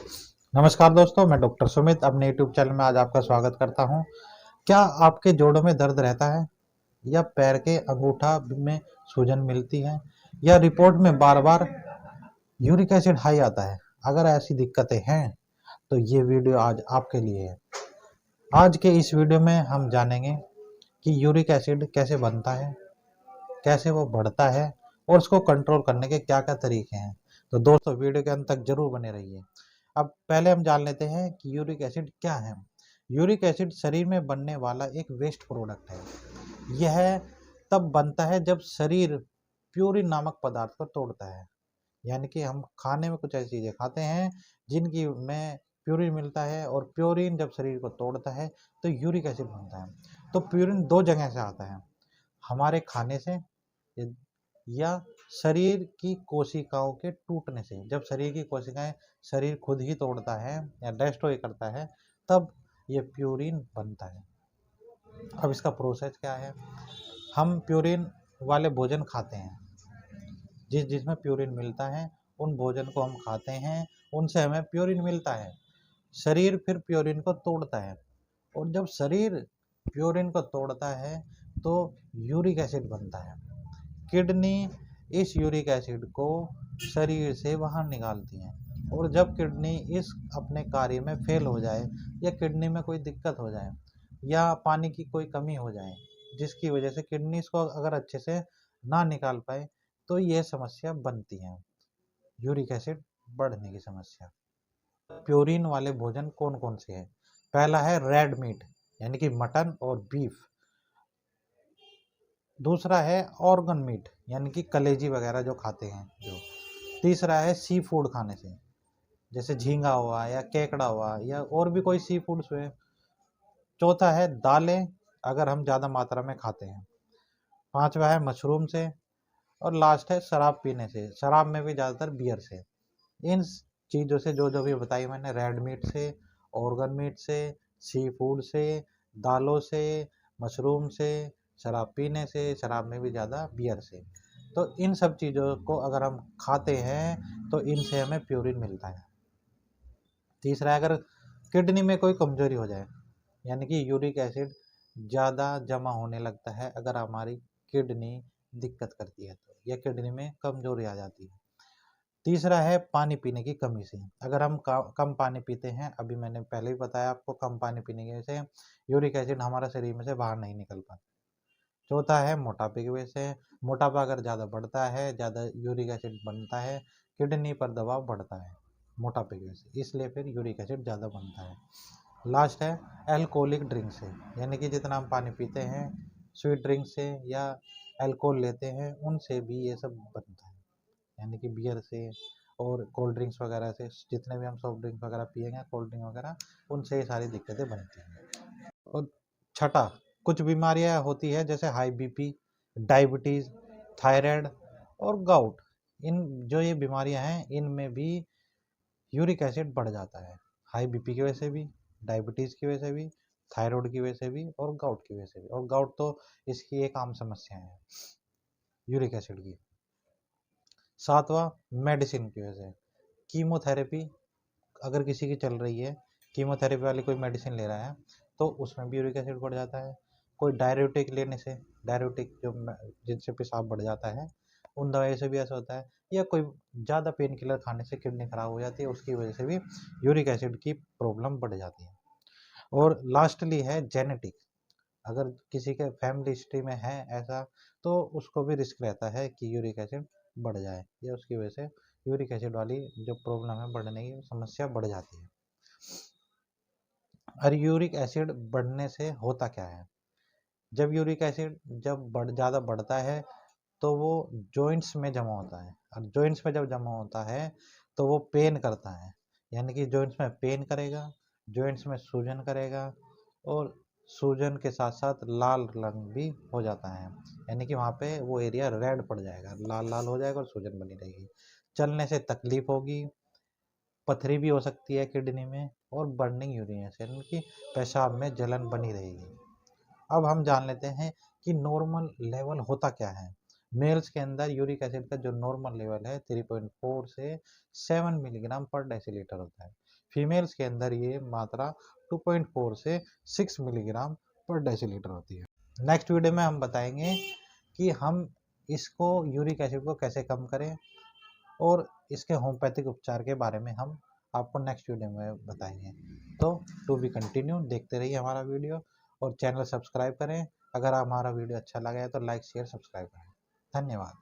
नमस्कार दोस्तों, मैं डॉक्टर सुमित अपने यूट्यूब चैनल में आज आपका स्वागत करता हूं। क्या आपके जोड़ों में दर्द रहता है या पैर के अंगूठा में सूजन मिलती है या रिपोर्ट में बार-बार यूरिक एसिड हाई आता है? अगर ऐसी दिक्कतें हैं तो ये वीडियो आज आपके लिए है। आज के इस वीडियो में हम जानेंगे कि यूरिक एसिड कैसे बनता है, कैसे वो बढ़ता है और उसको कंट्रोल करने के क्या-क्या तरीके हैं। तो दोस्तों वीडियो के अंत तक जरूर बने रहिए। अब पहले हम जान लेते हैं कि यूरिक एसिड क्या है। यूरिक एसिड शरीर में बनने वाला एक वेस्ट प्रोडक्ट है। यह तब बनता है जब शरीर प्यूरिन नामक पदार्थ को तोड़ता है। यानी कि हम खाने में कुछ ऐसी चीज़ें खाते हैं जिनकी में प्यूरिन मिलता है और प्यूरिन जब शरीर को तोड़ता है तो यूरिक एसिड बनता है। तो प्यूरिन दो जगह से आता है, हमारे खाने से या शरीर की कोशिकाओं के टूटने से। जब शरीर की कोशिकाएं शरीर खुद ही तोड़ता है या डिस्ट्रॉय करता है तब ये प्यूरिन बनता है। अब इसका प्रोसेस क्या है? हम प्यूरिन वाले भोजन खाते हैं, जिसमें प्यूरिन मिलता है उन भोजन को हम खाते हैं, उनसे हमें प्यूरिन मिलता है। शरीर फिर प्यूरिन को तोड़ता है और जब शरीर प्यूरिन को तोड़ता है तो यूरिक एसिड बनता है। किडनी इस यूरिक एसिड को शरीर से बाहर निकालती है और जब किडनी इस अपने कार्य में फेल हो जाए या किडनी में कोई दिक्कत हो जाए या पानी की कोई कमी हो जाए जिसकी वजह से किडनी इसको अगर अच्छे से ना निकाल पाए तो यह समस्या बनती है, यूरिक एसिड बढ़ने की समस्या। प्यूरिन वाले भोजन कौन कौन से हैं? पहला है रेड मीट यानी कि मटन और बीफ। दूसरा है ऑर्गन मीट यानी कि कलेजी वगैरह जो खाते हैं जो। तीसरा है सी फूड खाने से, जैसे झींगा हुआ या केकड़ा हुआ या और भी कोई सी फूड्स हुए। चौथा है दालें, अगर हम ज़्यादा मात्रा में खाते हैं। पांचवा है मशरूम से और लास्ट है शराब पीने से, शराब में भी ज़्यादातर बियर से। इन चीज़ों से जो जो भी बताई मैंने, रेड मीट से, ऑर्गन मीट से, सी फूड से, दालों से, मशरूम से, शराब पीने से, शराब में भी ज़्यादा बियर से, तो इन सब चीज़ों को अगर हम खाते हैं तो इनसे हमें प्यूरिन मिलता है। तीसरा है अगर किडनी में कोई कमजोरी हो जाए यानी कि यूरिक एसिड ज़्यादा जमा होने लगता है, अगर हमारी किडनी दिक्कत करती है तो या किडनी में कमजोरी आ जाती है। तीसरा है पानी पीने की कमी से, अगर हम कम पानी पीते हैं, अभी मैंने पहले भी बताया आपको, कम पानी पीने की वजह से यूरिक एसिड हमारा शरीर में से बाहर नहीं निकल पाता। चौथा है मोटापे की वजह से, मोटापा अगर ज़्यादा बढ़ता है, ज़्यादा यूरिक एसिड बनता है, किडनी पर दबाव बढ़ता है मोटापे की वजह से, इसलिए फिर यूरिक एसिड ज़्यादा बनता है। लास्ट है अल्कोहलिक ड्रिंक से, यानी कि जितना हम पानी पीते हैं, स्वीट ड्रिंक से या अल्कोहल लेते हैं, उनसे भी ये सब बनता है, यानी कि बियर से और कोल्ड ड्रिंक्स वगैरह से। जितने भी हम सॉफ्ट ड्रिंक वगैरह पिएंगे, कोल्ड ड्रिंक वगैरह, उनसे ये सारी दिक्कतें बनती हैं। और छठा, कुछ बीमारियां होती है जैसे हाई बीपी, डायबिटीज़, थायराइड और गाउट। इन जो ये बीमारियां हैं इनमें भी यूरिक एसिड बढ़ जाता है, हाई बीपी की वजह से भी, डायबिटीज़ की वजह से भी, थायराइड की वजह से भी और गाउट की वजह से भी। और गाउट तो इसकी एक आम समस्या है यूरिक एसिड की। सातवां, मेडिसिन की वजह से, कीमोथेरेपी अगर किसी की चल रही है, कीमोथेरेपी वाली कोई मेडिसिन ले रहा है तो उसमें भी यूरिक एसिड बढ़ जाता है। कोई डायरेटिक लेने से, डायरेटिक जो जिनसे पेशाब बढ़ जाता है, उन दवाइयों से भी ऐसा होता है। या कोई ज़्यादा पेन किलर खाने से किडनी खराब हो जाती है, उसकी वजह से भी यूरिक एसिड की प्रॉब्लम बढ़ जाती है। और लास्टली है जेनेटिक, अगर किसी के फैमिली हिस्ट्री में है ऐसा तो उसको भी रिस्क रहता है कि यूरिक एसिड बढ़ जाए या उसकी वजह से यूरिक एसिड वाली जो प्रॉब्लम है बढ़ने की समस्या बढ़ जाती है। और यूरिक एसिड बढ़ने से होता क्या है? जब यूरिक एसिड जब ज़्यादा बढ़ता है तो वो जॉइंट्स में जमा होता है, और जॉइंट्स में जब जमा होता है तो वो पेन करता है, यानी कि जॉइंट्स में पेन करेगा, जॉइंट्स में सूजन करेगा और सूजन के साथ साथ लाल रंग भी हो जाता है, यानी कि वहाँ पे वो एरिया रेड पड़ जाएगा, लाल लाल हो जाएगा और सूजन बनी रहेगी। चलने से तकलीफ होगी, पथरी भी हो सकती है किडनी में और बर्निंग यूरिन यानी कि पेशाब में जलन बनी रहेगी। अब हम जान लेते हैं कि नॉर्मल लेवल होता क्या है। मेल्स के अंदर यूरिक एसिड का जो नॉर्मल लेवल है 3.4 से 7 मिलीग्राम पर डेसीलीटर होता है। फीमेल्स के अंदर ये मात्रा 2.4 से 6 मिलीग्राम पर डेसीलीटर होती है। नेक्स्ट वीडियो में हम बताएंगे कि हम इसको यूरिक एसिड को कैसे कम करें, और इसके होम्योपैथिक उपचार के बारे में हम आपको नेक्स्ट वीडियो में बताएंगे। तो टू बी कंटिन्यू, देखते रहिए हमारा वीडियो और चैनल सब्सक्राइब करें। अगर हमारा वीडियो अच्छा लगा है तो लाइक शेयर सब्सक्राइब करें। धन्यवाद।